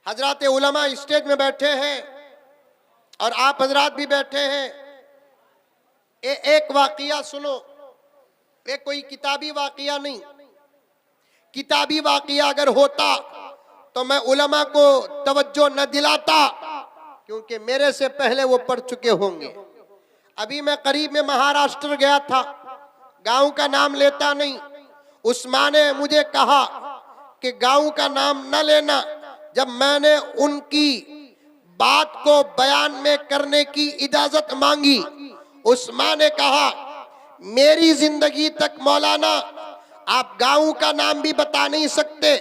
हजरात उलमा स्टेज में बैठे हैं और आप हजरात भी बैठे हैं। एक वाकया सुनो, ये कोई किताबी वाकया नहीं। किताबी वाकया अगर होता तो मैं उलमा को तवज्जो न दिलाता, क्योंकि मेरे से पहले वो पढ़ चुके होंगे। अभी मैं करीब में महाराष्ट्र गया था, गांव का नाम लेता नहीं। उस्मान ने मुझे कहा कि गांव का नाम न लेना। जब मैंने उनकी बात को बयान में करने की इजाजत मांगी, उस्मान ने कहा मेरी जिंदगी तक मौलाना आप गांव का नाम भी बता नहीं सकते,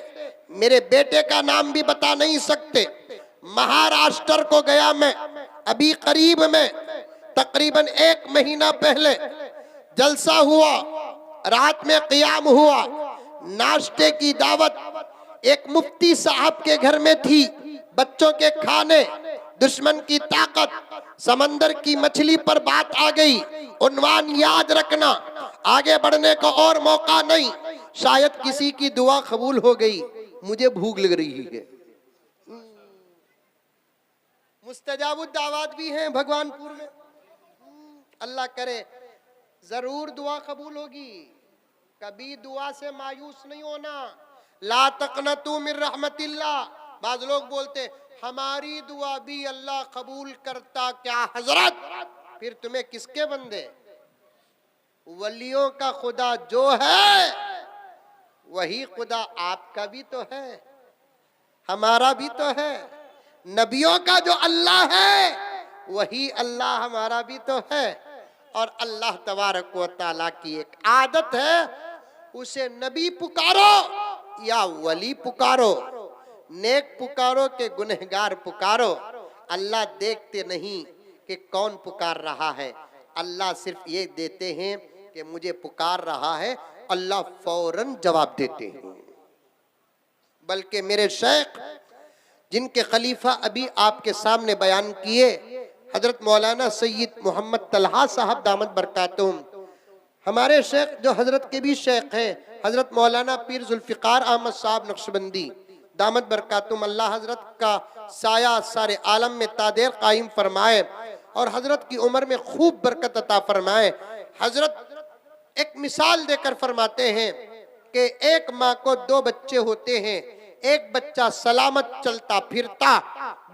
मेरे बेटे का नाम भी बता नहीं सकते। महाराष्ट्र को गया मैं अभी करीब में, तकरीबन 1 महीना पहले जलसा हुआ, रात में क़ियाम हुआ, नाश्ते की दावत एक मुफ्ती साहब के घर में थी, बच्चों के खाने, दुश्मन की ताकत, समंदर की मछली पर बात आ गई। उन्वान याद रखना, आगे बढ़ने को और मौका नहीं, शायद किसी की दुआ कबूल हो गई। मुझे भूख लग रही है। मुस्तजाबुद दावत भी हैं भगवानपुर में, अल्लाह करे जरूर दुआ कबूल होगी। कभी दुआ से मायूस नहीं होना। ला तक़नतू मिन रहमतिल्लाह। बाज लोग बोलते हमारी दुआ भी अल्लाह कबूल करता क्या हजरत? फिर तुम्हें किसके बंदे? वलियों का खुदा जो है वही खुदा आपका भी तो है, हमारा भी तो है। नबियों का जो अल्लाह है वही अल्लाह हमारा भी तो है। और अल्लाह तबारक व तआला की एक आदत है, उसे नबी पुकारो या वली पुकारो, नेक पुकारो के गुनहगार पुकारो। अल्लाह देखते नहीं कि कौन पुकार रहा है, अल्लाह सिर्फ ये देते हैं कि मुझे पुकार रहा है, अल्लाह फौरन जवाब देते हैं। बल्कि मेरे शेख जिनके खलीफा अभी आपके सामने बयान किए, हजरत मौलाना सैयद मोहम्मद तलहा साहब दामद बरकातुम, हमारे शेख जो हजरत के भी शेख हैं, हजरत मौलाना पीर जुल्फिकार अहमद साहब नक्शबंदी दामद बरकातुम, अल्लाह हजरत का साया सारे आलम में तादेर कायम फरमाए और हजरत की उम्र में खूब बरकत अता फरमाए। हजरत एक मिसाल देकर फरमाते हैं कि एक माँ को 2 बच्चे होते हैं, एक बच्चा सलामत चलता फिरता,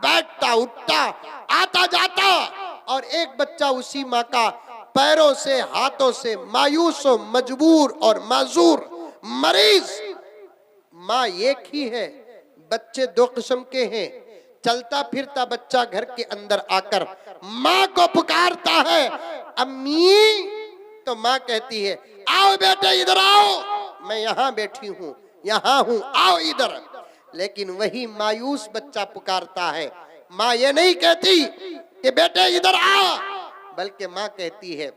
बैठता उठता, आता जाता, और एक बच्चा उसी माँ का पैरों से हाथों से मायूस हो, मजबूर और माजूर, मरीज। माँ एक ही है, बच्चे 2 किस्म के हैं। चलता फिरता बच्चा घर के अंदर आकर माँ को पुकारता है अम्मी, तो माँ कहती है आओ बेटे इधर आओ, मैं यहाँ बैठी हूँ, यहाँ हूँ, आओ इधर। लेकिन वही मायूस बच्चा पुकारता है, माँ ये नहीं कहती कि बेटे इधर आ, बल्कि माँ कहती है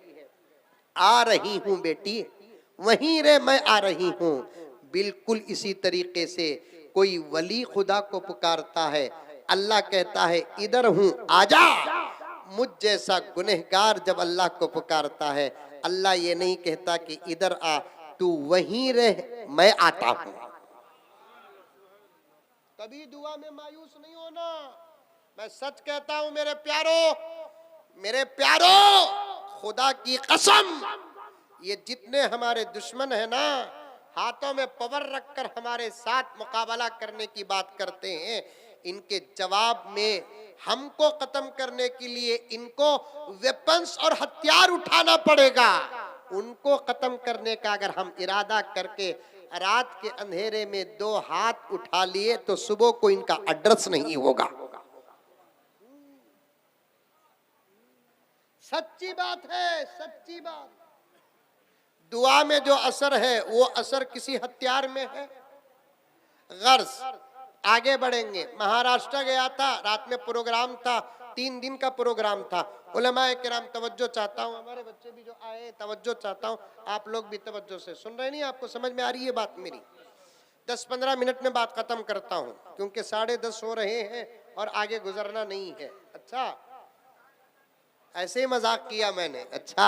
आ रही हूँ बेटी, वहीं रे मैं आ रही हूँ। बिल्कुल इसी तरीके से कोई वली खुदा को पुकारता है, अल्लाह कहता है इधर हूँ आजा। मुझ जैसा गुनहगार जब अल्लाह को पुकारता है, अल्लाह ये नहीं कहता कि इधर आ, तू वहीं रह, मैं आता हूँ। कभी दुआ में मायूस नहीं होना। मैं सच कहता हूँ मेरे प्यारो, मेरे प्यारो, खुदा की कसम, ये जितने हमारे दुश्मन है ना, हाथों में पावर रखकर हमारे साथ मुकाबला करने की बात करते हैं, इनके जवाब में हमको खत्म करने के लिए इनको वेपन्स और हथियार उठाना पड़ेगा। उनको खत्म करने का अगर हम इरादा करके रात के अंधेरे में 2 हाथ उठा लिए तो सुबह को इनका एड्रेस नहीं होगा। सच्ची बात है, सच्ची बात। दुआ में जो असर है वो असर किसी हथियार में है। गर्ज आगे बढ़ेंगे। महाराष्ट्र गया था, रात में प्रोग्राम था, 3 दिन का प्रोग्राम था। उलमाए किराम तवज्जो चाहता हूँ, हमारे बच्चे भी जो आए तवज्जो चाहता हूँ, आप लोग भी तवज्जो से सुन रहे नहीं, आपको समझ में आ रही है बात मेरी? 10-15 मिनट में बात खत्म करता हूँ, क्योंकि 10:30 हो रहे हैं और आगे गुजरना नहीं है। अच्छा, ऐसे ही मजाक किया मैंने। अच्छा,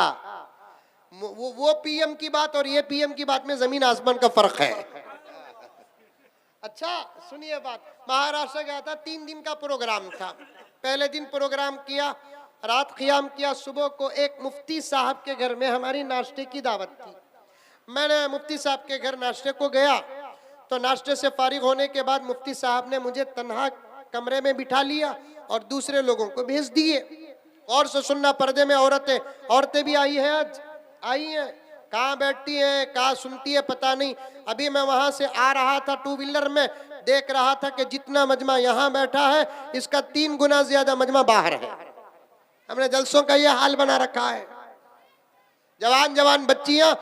वो पीएम की बात और ये पीएम की बात में जमीन आसमान का फर्क है। अच्छा सुनिए बात, महाराष्ट्र गया था, 3 दिन का प्रोग्राम था। पहले दिन प्रोग्राम किया, रात क़ियाम किया, सुबह को एक मुफ्ती साहब के घर में हमारी नाश्ते की दावत थी। मैंने मुफ्ती साहब के घर नाश्ते को गया, तो नाश्ते से फारिग होने के बाद मुफ्ती साहब ने मुझे तन्हा कमरे में बिठा लिया और दूसरे लोगों को भेज दिए। और से सुनना, पर्दे में औरतें भी आई हैं, आज आई हैं, कहाँ बैठती हैं, कहाँ सुनती है पता नहीं। अभी मैं वहां से आ रहा था टू व्हीलर में, देख रहा था कि जितना मजमा यहाँ बैठा है इसका 3 गुना ज्यादा मजमा बाहर है। हमने जलसों का यह हाल बना रखा है। जवान जवान बच्चियां,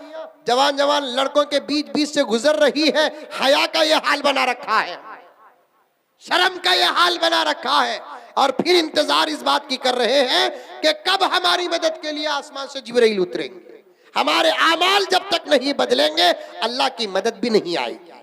जवान जवान लड़कों के बीच बीच से गुजर रही है, हया का यह हाल बना रखा है, शर्म का यह हाल बना रखा है। और फिर इंतजार इस बात की कर रहे हैं कि कब हमारी मदद के लिए आसमान से जिब्राइल उतरेंगे। हमारे आमाल जब तक नहीं बदलेंगे अल्लाह की मदद भी नहीं आएगी।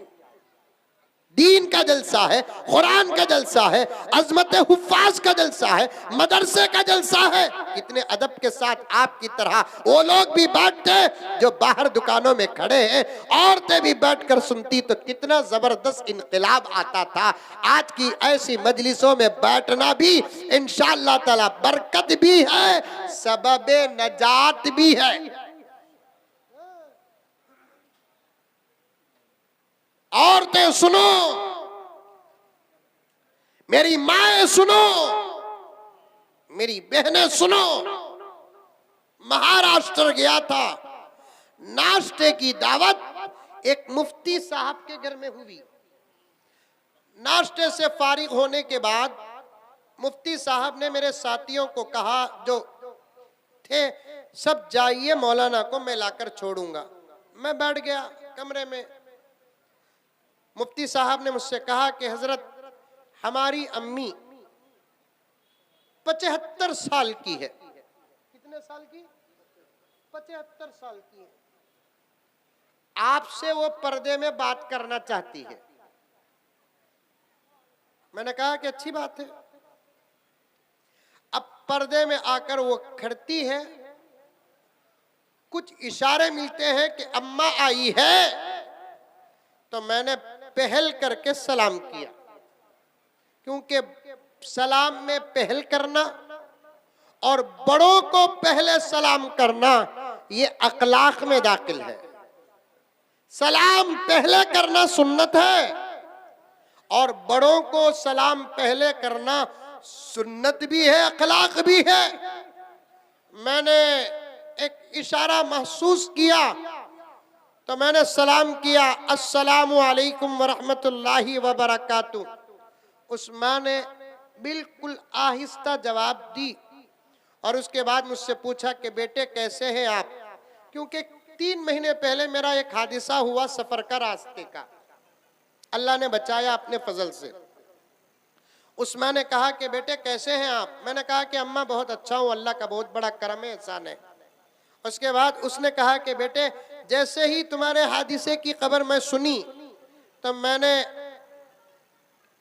दीन का जलसा है, कुरान का जलसा है, अजमत हुफ्फाज का जलसा है, मदरसे का जलसा है। कितने अदब के साथ आपकी तरह वो लोग भी बैठते जो बाहर दुकानों में खड़े हैं, औरतें भी बैठकर सुनती तो कितना जबरदस्त इनकलाब आता था। आज की ऐसी मजलिसों में बैठना भी इंशाअल्लाह ताला बरकत भी है, सबबे नजात भी है। औरतें सुनो, मेरी माएं सुनो, मेरी बहनें सुनो। महाराष्ट्र गया था, नाश्ते की दावत एक मुफ्ती साहब के घर में हुई। नाश्ते से फारिग होने के बाद मुफ्ती साहब ने मेरे साथियों को कहा, जो थे, सब जाइए, मौलाना को मैं लाकर छोड़ूंगा। मैं बैठ गया कमरे में। मुफ्ती साहब ने मुझसे कहा कि हजरत, हमारी अम्मी 75 साल की है। कितने साल की? 75 साल की है। आपसे वो पर्दे में बात करना चाहती है। मैंने कहा कि अच्छी बात है। अब पर्दे में आकर वो खड़ती है, कुछ इशारे मिलते हैं कि अम्मा आई है, तो मैंने पहल करके सलाम किया, क्योंकि सलाम में पहल करना और बड़ों को पहले सलाम करना ये अखलाक में दाखिल है। सलाम पहले करना सुन्नत है और बड़ों को सलाम पहले करना सुन्नत भी है, अखलाक भी है। मैंने एक इशारा महसूस किया तो मैंने सलाम किया, अस्सलामु अलैकुम वरहमतुल्लाहि वबरकातुहू। उस माँ ने बिल्कुल आहिस्ता जवाब दी और उसके बाद मुझसे पूछा कि बेटे कैसे हैं आप, क्योंकि 3 महीने पहले मेरा एक हादिसा हुआ सफर का, रास्ते का। अल्लाह ने बचाया अपने फजल से। उस माँ ने कहा कि बेटे कैसे हैं आप। मैंने कहा कि अम्मा बहुत अच्छा हूँ, अल्लाह का बहुत बड़ा करम है, एहसान है। उसके बाद उसने कहा कि बेटे, जैसे ही तुम्हारे हादिसे की खबर मैं सुनी तो मैंने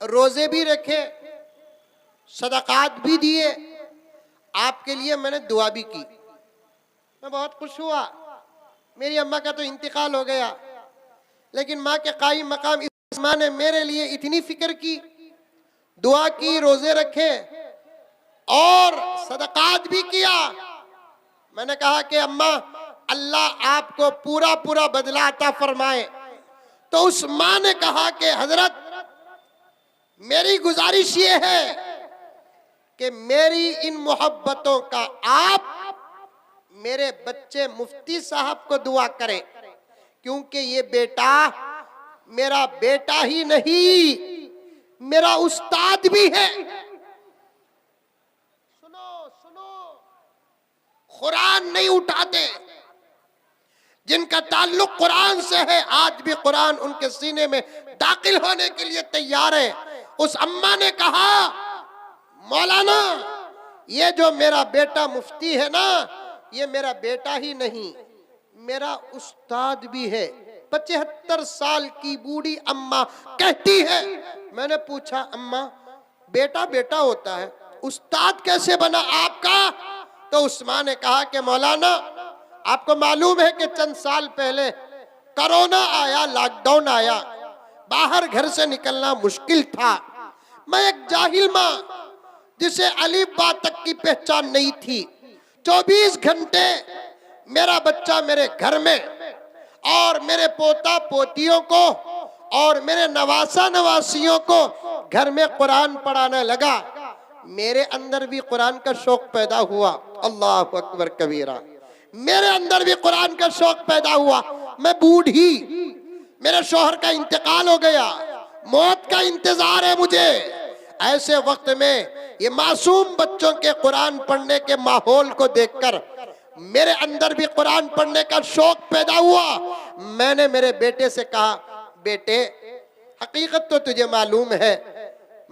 रोजे भी रखे, सदकात भी दिए, आपके लिए मैंने दुआ भी की। मैं बहुत खुश हुआ। मेरी अम्मा का तो इंतकाल हो गया, लेकिन माँ के कायम मकाम इस माँ ने मेरे लिए इतनी फिक्र की, दुआ की, रोजे रखे और सदकात भी किया। मैंने कहा कि अम्मा, अल्लाह आपको पूरा पूरा बदला अता फरमाए। तो उस माँ ने कहा कि हजरत, मेरी गुजारिश ये है कि मेरी इन मोहब्बतों का आप मेरे बच्चे मुफ्ती साहब को दुआ करें, क्योंकि ये बेटा मेरा बेटा ही नहीं, मेरा उस्ताद भी है। सुनो सुनो, कुरान नहीं उठाते, जिनका ताल्लुक कुरान से है आज भी कुरान उनके सीने में दाखिल होने के लिए तैयार है। उस अम्मा ने कहा, मौलाना, ये जो मेरा बेटा मुफ्ती है ना, ये मेरा बेटा ही नहीं, मेरा उस्ताद भी है। 75 साल की बूढ़ी अम्मा कहती है। मैंने पूछा, अम्मा, बेटा बेटा होता है, उस्ताद कैसे बना आपका? तो उस माँ ने कहा कि मौलाना, आपको मालूम है कि चंद साल पहले कोरोना आया, लॉकडाउन आया, बाहर घर से निकलना मुश्किल था। मैं एक जाहिल माँ जिसे अलीफ बा तक की पहचान नहीं थी, 24 घंटे मेरा बच्चा मेरे घर में और मेरे पोता पोतियों को और मेरे नवासा नवासियों को घर में कुरान पढ़ाने लगा। मेरे अंदर भी कुरान का शौक पैदा हुआ। अल्लाह अकबर कबीरा। मेरे अंदर भी कुरान का शौक पैदा हुआ। मैं बूढ़ी, मेरे शौहर का इंतकाल हो गया, मौत का इंतजार है मुझे। ऐसे वक्त में ये मासूम बच्चों के कुरान पढ़ने के माहौल को देखकर मेरे अंदर भी कुरान पढ़ने का शौक पैदा हुआ। मैंने मेरे बेटे से कहा, बेटे हकीकत तो तुझे मालूम है,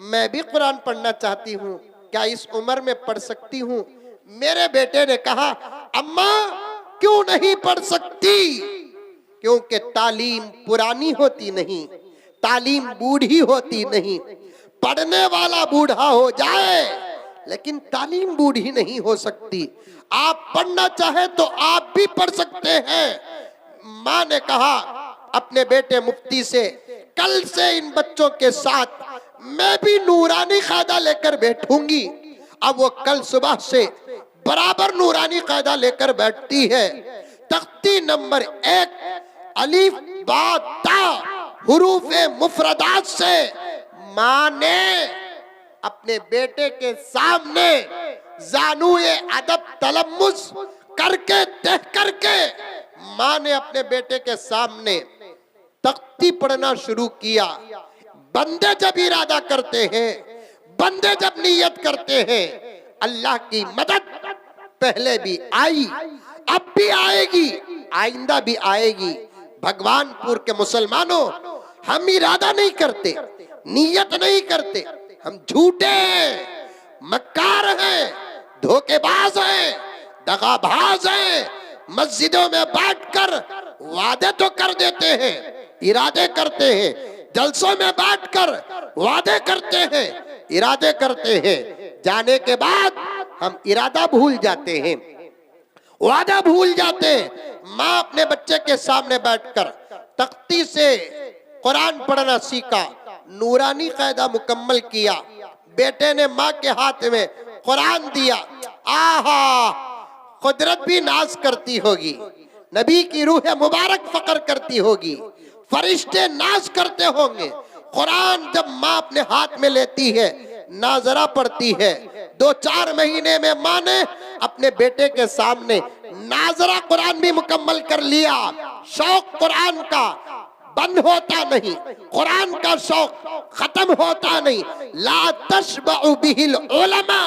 मैं भी कुरान पढ़ना चाहती हूँ, क्या इस उम्र में पढ़ सकती हूँ? मेरे बेटे ने कहा, अम्मा क्यों नहीं पढ़ सकती? क्योंकि तालीम पुरानी होती नहीं, तालीम बूढ़ी होती नहीं। पढ़ने वाला बूढ़ा हो जाए लेकिन तालीम बूढ़ी नहीं हो सकती। आप पढ़ना चाहे तो आप भी पढ़ सकते हैं। माँ ने कहा अपने बेटे मुफ्ती से, कल से इन बच्चों के साथ मैं भी नूरानी कायदा लेकर बैठूंगी। अब वो कल सुबह से बराबर नूरानी कायदा लेकर बैठती है। तख्ती नंबर 1 अलीफ बा ता हुरूफ मुफरदात से माँ ने अपने बेटे के सामने जानुए अदब तलम्मुस करके देख करके माँ ने अपने बेटे के सामने तख्ती पढ़ना शुरू किया। बंदे जब इरादा करते हैं, बंदे जब नियत करते हैं, अल्लाह की मदद पहले भी आई, अब भी आएगी, आइंदा भी आएगी। भगवानपुर के मुसलमानों, हम इरादा नहीं करते, नियत नहीं करते, हम झूठे हैं, मक्कार हैं, धोखेबाज हैं, दगाबाज हैं। मस्जिदों में बैठकर वादे तो कर देते हैं, इरादे करते हैं, जलसों में बैठकर वादे करते हैं, इरादे करते हैं, जाने के बाद हम इरादा भूल जाते हैं, वादा भूल जाते हैं। माँ अपने बच्चे के सामने बैठकर तख्ती से कुरान पढ़ना सीखा, नूरानी कायदा मुकम्मल किया। बेटे ने माँ के हाथ में कुरान दिया। आहा, कुदरत भी नाज करती होगी, नबी की रूह मुबारक फकर करती होगी, फरिश्ते नाज करते होंगे। कुरान जब माँ अपने हाथ में लेती है, नाजरा पढ़ती है। 2-4 महीने में माँ ने अपने बेटे के सामने नाजरा कुरान भी मुकम्मल कर लिया। शौक कुरान का बंद होता नहीं, कुरान का शौक खत्म होता नहीं। ला तशबअ बिहिल उलमा,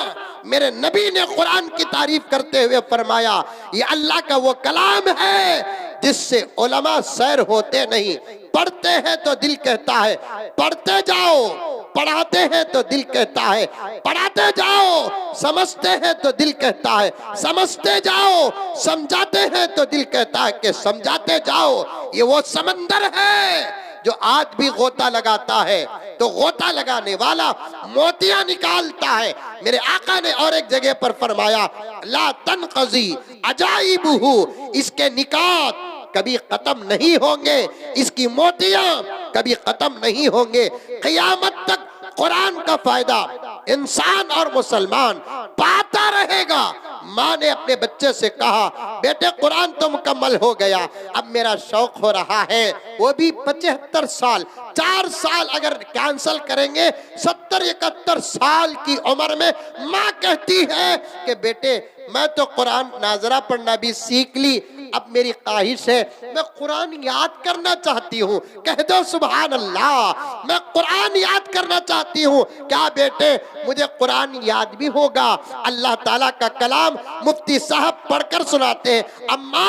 मेरे नबी ने कुरान की तारीफ करते हुए फरमाया, ये अल्लाह का वो कलाम है जिससे उलमा सैर होते नहीं। पढ़ते हैं तो दिल कहता है पढ़ते जाओ, पढ़ाते हैं तो दिल कहता है पढ़ाते जाओ, समझते हैं तो दिल कहता है समझते जाओ, समझाते हैं तो दिल कहता है कि समझाते जाओ। ये वो समंदर है जो आज भी गोता लगाता है तो गोता लगाने वाला मोतियां निकालता है। मेरे आका ने और एक जगह पर फरमाया, ला तनक़ज़ी अजाइबुहु, इसके निकात कभी खत्म नहीं होंगे, इसकी मोतियां कभी खत्म नहीं होंगे। क़यामत तक कुरान का फायदा इंसान और मुसलमान पाता रहेगा। माँ ने अपने बच्चे से कहा, बेटे कुरान तो मुकम्मल हो गया, अब मेरा शौक हो रहा है, वो भी 75 साल, 4 साल अगर कैंसल करेंगे 70-71 साल की उम्र में माँ कहती है कि बेटे मैं तो कुरान नाजरा पढ़ना भी सीख ली, अब मेरी ख्वाहिश है मैं कुरान याद करना चाहती हूँ। कह दो सुभान अल्लाह, मैं कुरान याद करना चाहती हूँ। क्या बेटे मुझे कुरान याद भी होगा? अल्लाह ताला का कलाम मुफ्ती साहब पढ़कर सुनाते हैं, अम्मा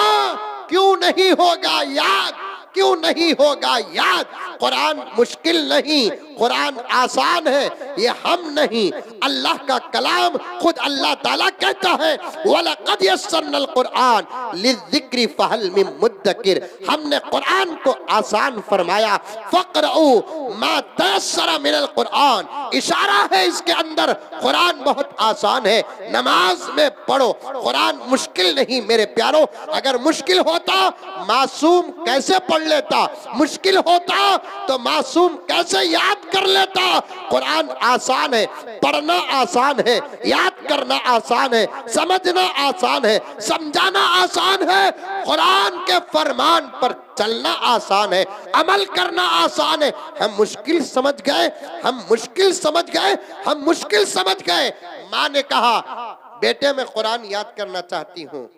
क्यों नहीं होगा याद, क्यों नहीं होगा याद? कुरान मुश्किल नहीं, कुरान आसान है, ये हम नहीं, अल्लाह का कलाम खुद अल्लाह ताला कहता है, वलक़द यस्सरनल कुरान लिज़्ज़िक्रि फ़हल मिन मुद्दकिर, हमने कुरान को आसान फरमाया। फ़क़रऊ मा तयस्सर मिनल कुरान, इशारा है इसके अंदर, कुरान बहुत आसान है, नमाज में पढ़ो। कुरान मुश्किल नहीं मेरे प्यारो, अगर मुश्किल होता मासूम कैसे पढ़ लेता, मुश्किल होता तो मासूम कैसे याद कर लेता। कुरान आसान है, पढ़ना आसान है, याद करना आसान है, समझना आसान है, समझाना आसान है, कुरान के फरमान पर चलना आसान है, अमल करना आसान है। हम मुश्किल समझ गए, हम मुश्किल समझ गए, हम मुश्किल समझ गए। माँ ने कहा बेटे मैं कुरान याद करना चाहती हूँ।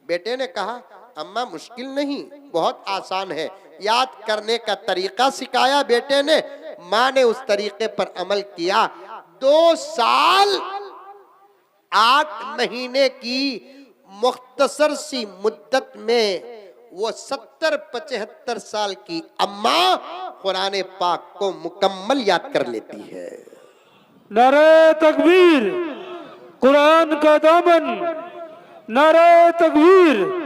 बेटे ने कहा अम्मा मुश्किल नहीं, बहुत आसान है। याद करने का तरीका सिखाया बेटे ने, माँ ने उस तरीके पर अमल किया। 2 साल 8 महीने की मुख्तसर सी मुद्दत में वो 70-75 साल की अम्मा कुरान पाक को मुकम्मल याद कर लेती है। नारे तकबीर, कुरान का दामन, नारे तकबीर।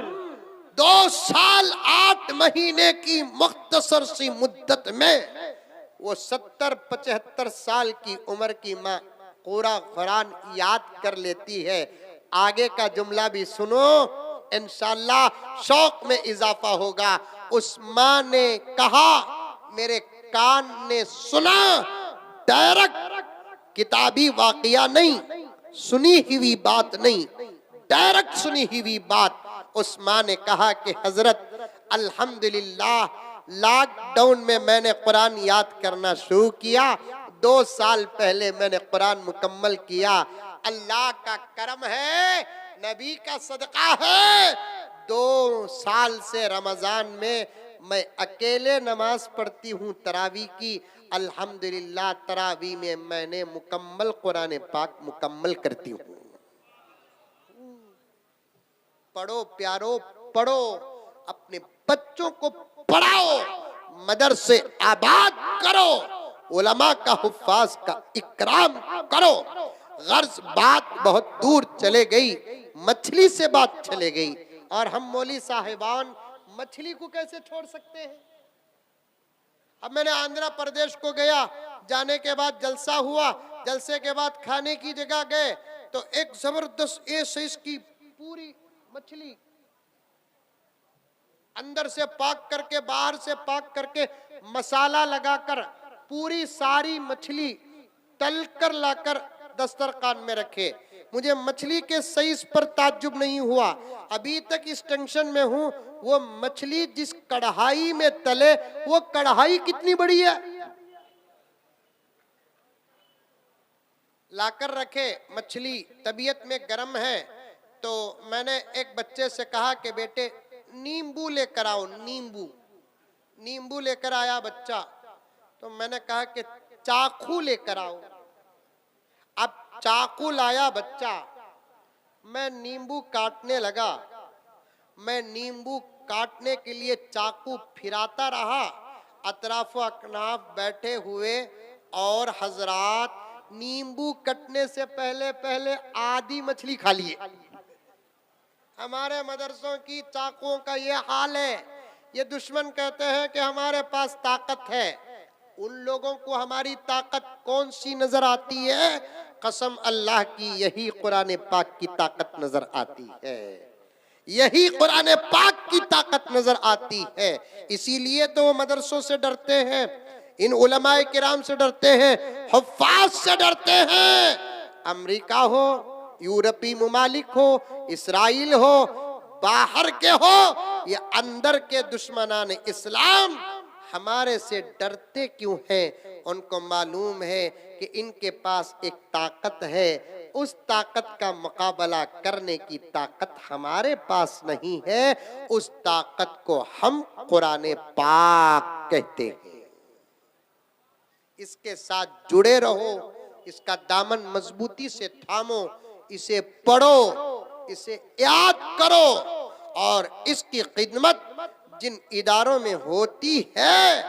2 साल 8 महीने की मुख्तसर सी मुद्दत में वो 70-75 साल की उम्र की माँ पूरा कुरान याद कर लेती है। आगे का जुमला भी सुनो, इंशाअल्लाह शौक में इजाफा होगा। उस माँ ने कहा, मेरे कान ने सुना, डायरेक्ट किताबी वाकया नहीं, सुनी हुई बात नहीं, डायरेक्ट सुनी हुई बात। उस माँ ने कहा कि हजरत अल्हम्दुलिल्लाह लॉकडाउन में मैंने कुरान याद करना शुरू किया, 2 साल पहले मैंने कुरान मुकम्मल किया। अल्लाह का करम है, नबी का सदका है, 2 साल से रमजान में मैं अकेले नमाज पढ़ती हूँ तरावी की। अल्हम्दुलिल्लाह तरावी में मैंने मुकम्मल कुरान पाक मुकम्मल करती हूँ। पढ़ो प्यारो, पढ़ो, अपने बच्चों को पढ़ाओ, मदरसे आबाद करो, उलमा का हुफ्फाज का इकराम करो। गर्ज बात बहुत दूर चले गई, मछली से बात चले गई, और हम मौली साहिबान मछली को कैसे छोड़ सकते हैं। अब मैंने आंध्र प्रदेश को गया, जाने के बाद जलसा हुआ, जलसे के बाद खाने की जगह गए तो एक जबरदस्त ए साइज की पूरी मछली, अंदर से पाक करके बाहर से पाक करके मसाला लगाकर पूरी सारी मछली तलकर लाकर दस्तरखान में रखे। मुझे मछली के साइज पर ताज्जुब नहीं हुआ, अभी तक इस टेंशन में हूं, वो मछली जिस कढ़ाई में तले, वो कढ़ाई कितनी बड़ी है, लाकर रखे। मछली तबीयत में गर्म है, तो मैंने एक बच्चे से कहा कि बेटे नींबू लेकर आओ, नींबू लेकर आया बच्चा। तो मैंने कहा कि चाकू लेकर आओ। अब चाकू लाया बच्चा, मैं नींबू काटने लगा। मैं नींबू काटने के लिए चाकू फिराता रहा, अतराफ अकनाफ बैठे हुए और हजरात नींबू कटने से पहले पहले आधी मछली खा लिए। हमारे मदरसों की चाकुओं का ये हाल है। ये दुश्मन कहते हैं कि हमारे पास ताकत है, उन लोगों को हमारी ताकत कौन सी नजर आती है? कसम अल्लाह की, यही कुरान पाक की ताकत नजर आती है, यही कुरान पाक की ताकत नजर आती है। इसीलिए तो वो मदरसों से डरते हैं, इन उलमाए किराम से डरते हैं, हुफ्फाज से डरते हैं। अमेरिका हो, यूरोपीय मुमालिक हो, इसराइल हो, बाहर के हो या अंदर के दुश्मनान इस्लाम हमारे से डरते क्यों हैं? उनको मालूम है कि इनके पास एक ताकत है, उस ताकत का मुकाबला करने की ताकत हमारे पास नहीं है। उस ताकत को हम कुरान पाक कहते हैं। इसके साथ जुड़े रहो, इसका दामन मजबूती से थामो, इसे पढ़ो, इसे याद करो, और इसकी खिदमत जिन इदारों में होती है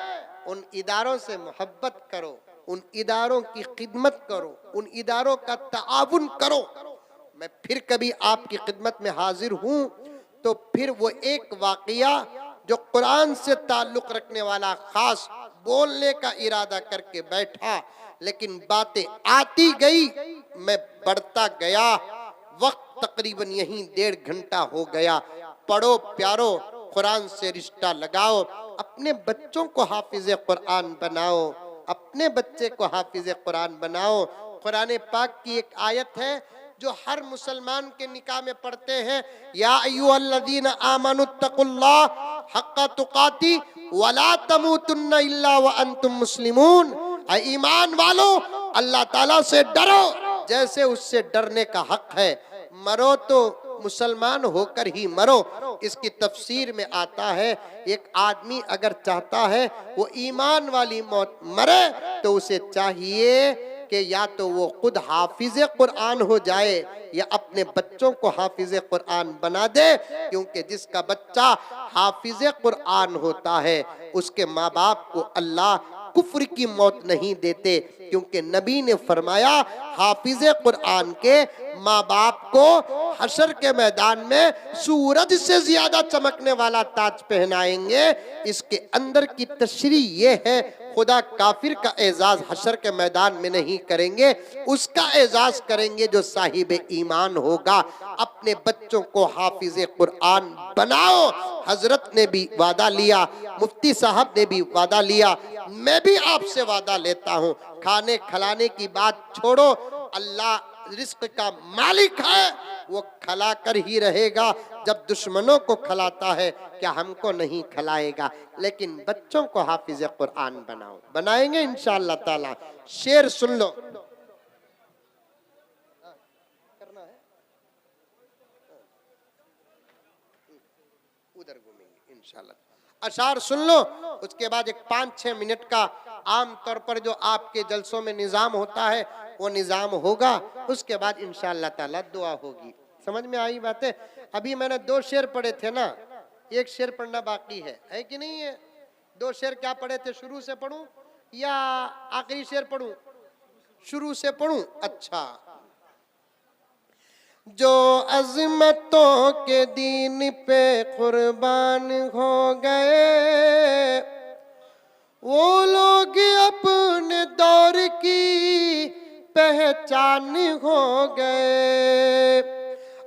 उन इदारों से मोहब्बत करो। उन इदारों की खिदमत करो, उन इदारों का ताउन करो। मैं फिर कभी आपकी खिदमत में हाजिर हूं तो फिर वो एक वाकया जो कुरान से ताल्लुक रखने वाला खास बोलने का इरादा करके बैठा, लेकिन बातें आती गई, मैं बढ़ता गया, वक्त तकरीबन यहीं 1.5 घंटा हो गया। पढ़ो प्यारो, कुरान से रिश्ता लगाओ, अपने बच्चों को हाफिज कुरान बनाओ, अपने बच्चे को हाफिज कुरान बनाओ। कुरान पाक की एक आयत है जो हर मुसलमान के निकाह में पढ़ते हैं, या अय्युहल्लज़ीना आमनुत्तकुल्लाह हक्का तुकाती वला तमूतुन्ना इल्ला व अंतुम मुस्लिमून। ऐ ईमान वालो, अल्लाह ताला से डरो जैसे उससे डरने का हक है। मरो तो मुसलमान होकर ही मरो। इसकी तफसीर में आता है, एक आदमी अगर चाहता है वो ईमान वाली मौत मरे तो उसे चाहिए कि या तो वो खुद हाफिज कुरान हो जाए या अपने बच्चों को हाफिज कुरान बना दे, क्योंकि जिसका बच्चा हाफिज कुरान होता है उसके माँ बाप को अल्लाह कुफ्र की मौत नहीं देते, क्योंकि नबी ने फरमाया हाफिज कुरान के माँ बाप को हशर के मैदान में सूरज से ज्यादा चमकने वाला ताज पहनाएंगे। इसके अंदर की तशरीह ये है, खुदा काफिर का एजाज हशर के मैदान में नहीं करेंगे, उसका एजाज करेंगे जो साहिब ईमान होगा। अपने बच्चों को हाफिज कुरान बनाओ। हजरत ने भी वादा लिया, मुफ्ती साहब ने भी वादा लिया, मैं भी आपसे वादा लेता हूँ। खाने खिलाने की बात छोड़ो, अल्लाह रिस्क का मालिक है, वो खिला कर ही रहेगा। जब दुश्मनों को खिलाता है क्या हमको नहीं खिलाएगा? लेकिन बच्चों को हाफिज कुरान बनाओ, बनाएंगे इंशाअल्लाह ताला। शेर सुन लो, करना है उधर घूमेंगे इंशाअल्लाह। अशार सुन लो, उसके बाद एक 5-6 मिनट का आम तौर पर जो आपके जलसों में निजाम होता है वो निजाम होगा। उसके बाद इंशाअल्लाह ताला दुआ होगी। समझ में आई बातें? अभी मैंने 2 शेर पढ़े थे ना, एक शेर पढ़ना बाकी है कि नहीं है? 2 शेर क्या पढ़े थे? शुरू से पढ़ूं या आखिरी शेर पढ़ूं? शुरू से पढ़ूं? अच्छा। जो अज़मतों के दीन पे कुर्बान हो गए, वो लोग अपने दौर की पहचान हो गए।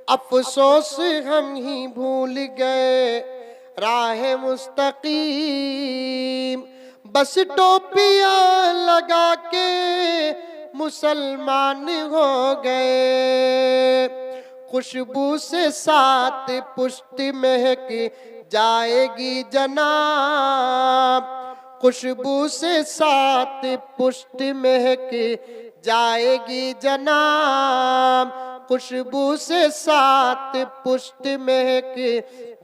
अफसोस हम ही भूल गए राह मुस्तकीम, बस टोपियां लगा के मुसलमान हो गए। खुशबू से सात पुष्ट महक जाएगी जनाब, खुशबू से सात पुष्ट महक जाएगी जनाब, खुशबू से सात पुष्ट महक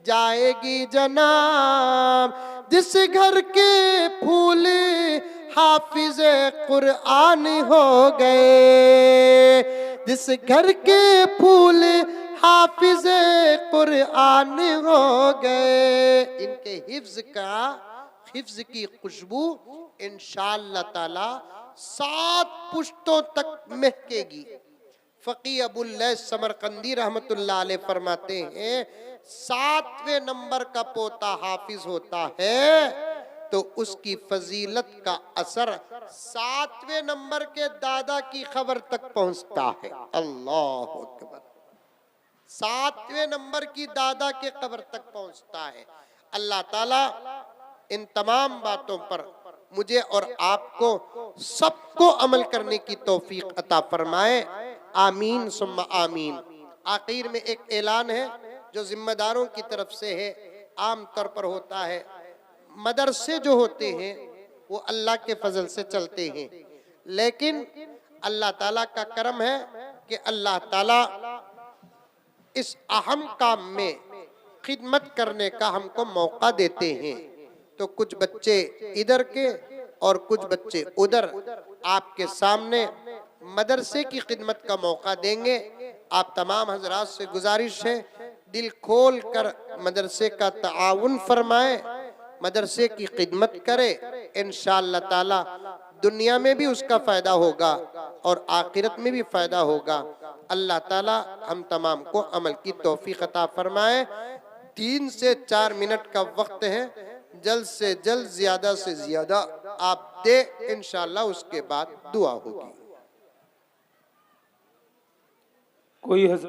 जाएगी जनाब। जिस घर के फूल हाफिज कुरान हो गए, जिस घर के फूल हाफिज कुरान हो गए, इनके हिफ्ज की खुशबू इंशाअल्लाह ताला 7 पुश्तों तक महकेगी। फकी अबुल लैस समरकंदी रहमतुल्लाह अलैह फरमाते हैं, 7वें नंबर का पोता हाफिज होता है तो उसकी फजीलत का असर 7वें नंबर के दादा की खबर तक पहुंचता है। अल्लाह अकबर। 7वें नंबर की दादा के खबर तक पहुंचता है। अल्लाह ताला इन तमाम बातों पर मुझे और आपको सबको अमल करने की तौफीक अता फरमाए। आमीन सुम्मा आमीन। आखिर में एक ऐलान है जो जिम्मेदारों की तरफ से है, आम तौर पर होता है। मदरसे जो होते हैं वो अल्लाह के फजल से चलते हैं, लेकिन अल्लाह ताला का करम है कि अल्लाह ताला इस अहम काम में खिदमत करने का हमको मौका देते हैं। तो कुछ बच्चे इधर के और कुछ बच्चे उधर आपके सामने मदरसे की खिदमत का मौका देंगे। आप तमाम हजरात से गुजारिश है, दिल खोल कर मदरसे का ताउन फरमाए, मदरसे की खिदमत करे। इंशाअल्लाह ताला दुनिया में भी उसका फायदा होगा और आखिरत में भी फायदा होगा। अल्लाह ताला हम तमाम को अमल की तौफीक अता फरमाए। 3 से 4 मिनट का वक्त है, जल्द से जल्द ज्यादा से ज्यादा आप दे, इंशाअल्लाह उसके बाद दुआ होगी। कोई हजरत